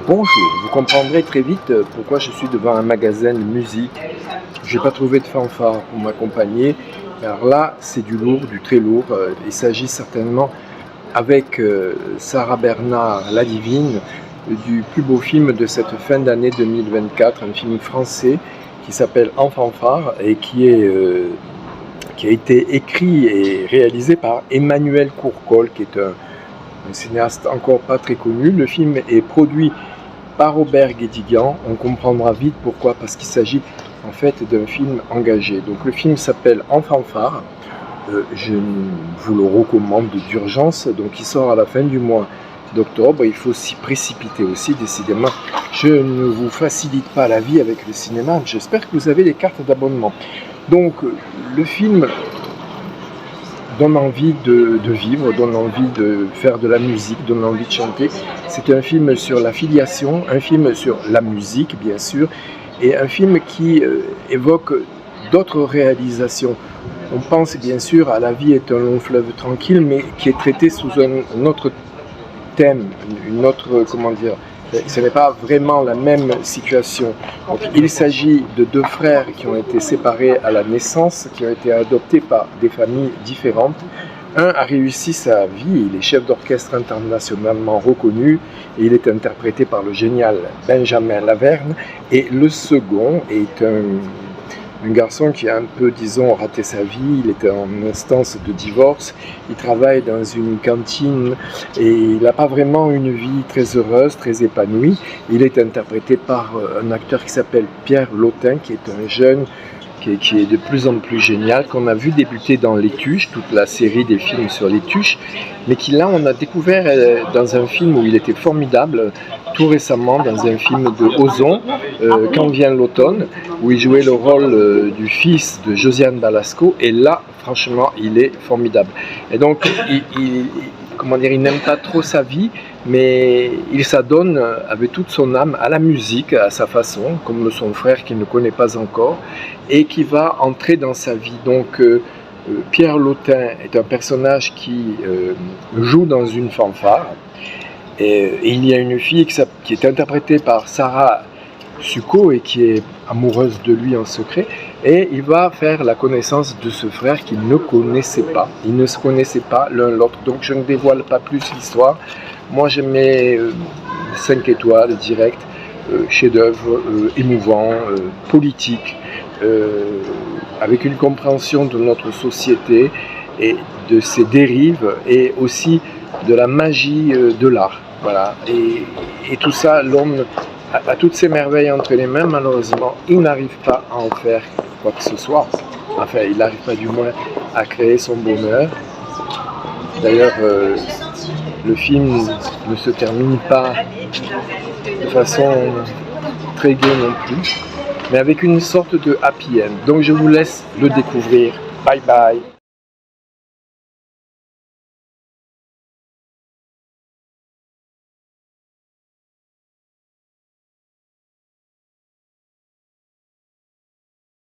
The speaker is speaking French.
Bonjour, vous comprendrez très vite pourquoi je suis devant un magasin de musique. Je n'ai pas trouvé de fanfare pour m'accompagner. Alors là, c'est du lourd, du très lourd. Il s'agit certainement, avec Sarah Bernard, La Divine, du plus beau film de cette fin d'année 2024, un film français qui s'appelle En fanfare et qui a été écrit et réalisé par Emmanuel Courcol, qui est un cinéaste encore pas très connu. Le film est produit par Robert Guédiguian. On comprendra vite pourquoi, parce qu'il s'agit en fait d'un film engagé. Donc le film s'appelle En fanfare. Je vous le recommande d'urgence. Donc il sort à la fin du mois d'octobre. Il faut s'y précipiter aussi, décidément. Je ne vous facilite pas la vie avec le cinéma. J'espère que vous avez des cartes d'abonnement. Donc le film donne envie de vivre, donne envie de faire de la musique, donne envie de chanter. C'est un film sur la filiation, un film sur la musique bien sûr, et un film qui évoque d'autres réalisations. On pense bien sûr à La vie est un long fleuve tranquille, mais qui est traité sous un autre thème, une autre, comment dire, ce n'est pas vraiment la même situation. Donc, il s'agit de deux frères qui ont été séparés à la naissance, qui ont été adoptés par des familles différentes. Un a réussi sa vie, il est chef d'orchestre internationalement reconnu, et il est interprété par le génial Benjamin Laverne. Et le second est un garçon qui a un peu, disons, raté sa vie. Il était en instance de divorce, il travaille dans une cantine et il n'a pas vraiment une vie très heureuse, très épanouie. Il est interprété par un acteur qui s'appelle Pierre Lotin, qui est un jeune qui est de plus en plus génial, qu'on a vu débuter dans Les Tuches, toute la série des films sur les Tuches, mais qui là on a découvert dans un film où il était formidable, tout récemment dans un film de Ozon, Quand vient l'automne, où il jouait le rôle du fils de Josiane Balasco, et là franchement il est formidable. Et donc il n'aime pas trop sa vie, mais il s'adonne avec toute son âme à la musique, à sa façon, comme son frère qu'il ne connaît pas encore, et qui va entrer dans sa vie. Donc Pierre Lotin est un personnage qui joue dans une fanfare, et il y a une fille qui est interprétée par Sarah Succo et qui est amoureuse de lui en secret, et il va faire la connaissance de ce frère qu'il ne connaissait pas. Ils ne se connaissaient pas l'un l'autre, donc je ne dévoile pas plus l'histoire. Moi je mets 5 étoiles direct, chef-d'œuvre, émouvant, politique, avec une compréhension de notre société et de ses dérives, et aussi de la magie de l'art. Voilà. Et tout ça, l'homme a toutes ces merveilles entre les mains. Malheureusement, il n'arrive pas à en faire quoi que ce soit. Enfin, il n'arrive pas du moins à créer son bonheur. D'ailleurs, le film ne se termine pas de façon très gaie non plus, mais avec une sorte de happy end. Donc je vous laisse le découvrir. Bye bye.